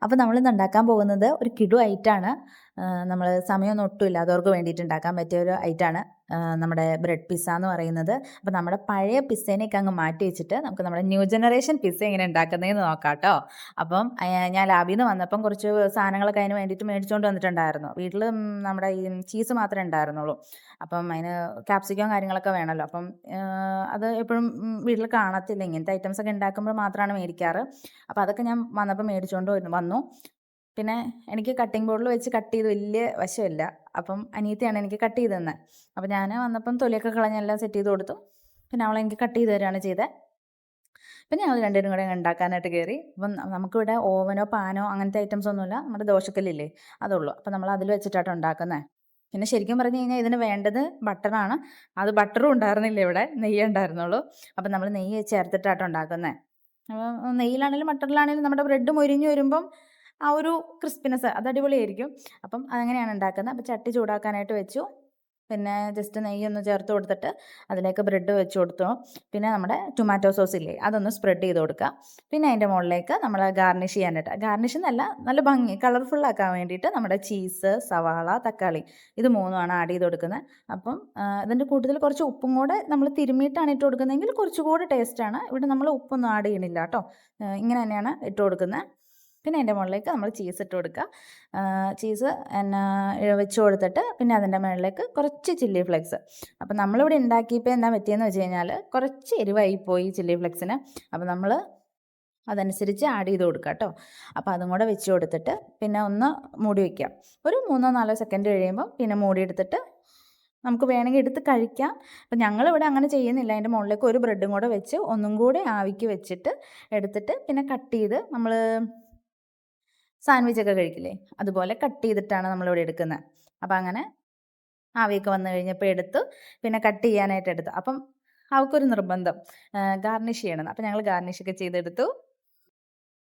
അപ്പോൾ നമ്മളിന്ന് ഉണ്ടാക്കാൻ പോകുന്നത് ഒരു കിടു ഐറ്റാണ്. നമ്മൾ സമയമൊന്നും ഒട്ടുമില്ല അതവർക്ക് വേണ്ടിയിട്ട് ഉണ്ടാക്കാൻ പറ്റിയ ഒരു ഐറ്റാണ് നമ്മുടെ ബ്രെഡ് പിസ്സ എന്ന് പറയുന്നത്. അപ്പോൾ നമ്മുടെ പഴയ പിസ്സേനെയൊക്കെ അങ്ങ് മാറ്റി വെച്ചിട്ട് നമുക്ക് നമ്മുടെ ന്യൂ ജനറേഷൻ പിസ്സ എങ്ങനെ ഉണ്ടാക്കുന്നതെന്ന് നോക്കാം കേട്ടോ. അപ്പം ഞാൻ ലാബിൽ നിന്ന് വന്നപ്പം കുറച്ച് സാധനങ്ങളൊക്കെ അതിന് വേണ്ടിയിട്ട് മേടിച്ചുകൊണ്ട് വന്നിട്ടുണ്ടായിരുന്നു. വീട്ടിൽ നമ്മുടെ ഈ ചീസ് മാത്രമേ ഉണ്ടായിരുന്നുള്ളൂ. അപ്പം അതിന് ക്യാപ്സിക്കം കാര്യങ്ങളൊക്കെ വേണമല്ലോ. അപ്പം അത് എപ്പോഴും വീട്ടിൽ കാണത്തില്ല. ഇങ്ങനത്തെ ഐറ്റംസ് ഒക്കെ ഉണ്ടാക്കുമ്പോൾ മാത്രമാണ് മേടിക്കാറ്. അപ്പോൾ അതൊക്കെ ഞാൻ വന്നപ്പോൾ മേടിച്ചുകൊണ്ട് വന്നു. പിന്നെ എനിക്ക് കട്ടിംഗ് ബോർഡിൽ വെച്ച് കട്ട് ചെയ്ത് വലിയ വശമില്ല. അപ്പം അനിയത്തിയാണ് എനിക്ക് കട്ട് ചെയ്ത് തന്നത്. അപ്പോൾ ഞാൻ വന്നപ്പം തൊലിയൊക്കെ കളഞ്ഞെല്ലാം സെറ്റ് ചെയ്ത് കൊടുത്തു. പിന്നെ അവളെനിക്ക് കട്ട് ചെയ്ത് തരികയാണ് ചെയ്തത്. പിന്നെ ഞങ്ങൾ രണ്ടുപേരും കൂടെ ഉണ്ടാക്കാനായിട്ട് കയറി. അപ്പം നമുക്കിവിടെ ഓവനോ പാനോ അങ്ങനത്തെ ഐറ്റംസ് ഒന്നുമില്ല. നമ്മുടെ ദോശക്കല്ലില്ലേ അതുള്ളൂ. അപ്പം നമ്മൾ അതിൽ വെച്ചിട്ടാണ് ഉണ്ടാക്കുന്നത്. പിന്നെ ശരിക്കും പറഞ്ഞു കഴിഞ്ഞാൽ ഇതിന് വേണ്ടത് ബട്ടറാണ്. അത് ബട്ടറും ഉണ്ടായിരുന്നില്ല ഇവിടെ, നെയ്യേ ഉണ്ടായിരുന്നുള്ളൂ. അപ്പം നമ്മൾ നെയ്യ് ചേർത്തിട്ടാണ് ഉണ്ടാക്കുന്നത്. അപ്പോൾ നെയ്യിലാണെങ്കിലും ബട്ടറിലാണെങ്കിലും നമ്മുടെ ബ്രെഡ് മൊരിഞ്ഞ് വരുമ്പം ആ ഒരു ക്രിസ്പിനെസ് അത് അടിപൊളിയായിരിക്കും. അപ്പം അതങ്ങനെയാണ് ഉണ്ടാക്കുന്നത്. അപ്പോൾ ചട്ടി ചൂടാക്കാനായിട്ട് വെച്ചു. പിന്നെ ജസ്റ്റ് നെയ്യൊന്ന് ചേർത്ത് കൊടുത്തിട്ട് അതിലേക്ക് ബ്രെഡ് വെച്ച് കൊടുത്തു. പിന്നെ നമ്മുടെ ടൊമാറ്റോ സോസ് ഇല്ലേ അതൊന്ന് സ്പ്രെഡ് ചെയ്ത് കൊടുക്കുക. പിന്നെ അതിൻ്റെ മുകളിലേക്ക് നമ്മൾ ഗാർണിഷ് ചെയ്യാനായിട്ട്, ഗാർണിഷ് എന്നല്ല നല്ല ഭംഗി കളർഫുള്ളാക്കാൻ വേണ്ടിയിട്ട് നമ്മുടെ ചീസ്, സവാള, തക്കാളി ഇത് മൂന്നുമാണ് ആഡ് ചെയ്ത് കൊടുക്കുന്നത്. അപ്പം ഇതിൻ്റെ കൂട്ടത്തിൽ കുറച്ച് ഉപ്പും കൂടെ നമ്മൾ തിരുമ്മിയിട്ടാണ് ഇട്ട് കൊടുക്കുന്നതെങ്കിൽ കുറച്ചുകൂടി ടേസ്റ്റാണ്. ഇവിടെ നമ്മൾ ഉപ്പൊന്നും ആഡ് ചെയ്യണില്ല കേട്ടോ. ഇങ്ങനെ തന്നെയാണ് ഇട്ട് കൊടുക്കുന്നത്. പിന്നെ അതിൻ്റെ മുകളിലേക്ക് നമ്മൾ ചീസ് ഇട്ട് കൊടുക്കുക. ചീസ് വെച്ച് കൊടുത്തിട്ട് പിന്നെ അതിൻ്റെ മുകളിലേക്ക് കുറച്ച് ചില്ലി ഫ്ലെക്സ്. അപ്പം നമ്മളിവിടെ ഉണ്ടാക്കിയപ്പോൾ എന്താ പറ്റിയെന്ന് വെച്ച് കഴിഞ്ഞാൽ കുറച്ച് എരിവായിപ്പോയി ചില്ലി ഫ്ലെക്സിന്. അപ്പം നമ്മൾ അതനുസരിച്ച് ആഡ് ചെയ്ത് കൊടുക്കുക കേട്ടോ. അപ്പോൾ അതും കൂടെ വെച്ച് കൊടുത്തിട്ട് പിന്നെ ഒന്ന് മൂടി വയ്ക്കാം. ഒരു 3-4 സെക്കൻഡ് കഴിയുമ്പോൾ പിന്നെ മൂടി എടുത്തിട്ട് നമുക്ക് വേണമെങ്കിൽ എടുത്ത് കഴിക്കാം. അപ്പം ഞങ്ങളിവിടെ അങ്ങനെ ചെയ്യുന്നില്ല. അതിൻ്റെ മുകളിലേക്ക് ഒരു ബ്രെഡും കൂടെ വെച്ച് ഒന്നും കൂടി ആവിക്ക് വെച്ചിട്ട് എടുത്തിട്ട് പിന്നെ കട്ട് ചെയ്ത് നമ്മൾ സാൻഡ്വിച്ചൊക്കെ കഴിക്കില്ലേ അതുപോലെ കട്ട് ചെയ്തിട്ടാണ് നമ്മളിവിടെ എടുക്കുന്നത്. അപ്പം അങ്ങനെ ആവിയൊക്കെ വന്നു കഴിഞ്ഞപ്പോൾ എടുത്തു. പിന്നെ കട്ട് ചെയ്യാനായിട്ട് എടുത്തു. അപ്പം അവൾക്കൊരു നിർബന്ധം ഗാർണിഷ് ചെയ്യണം. അപ്പം ഞങ്ങൾ ഗാർണിഷൊക്കെ ചെയ്തെടുത്തു.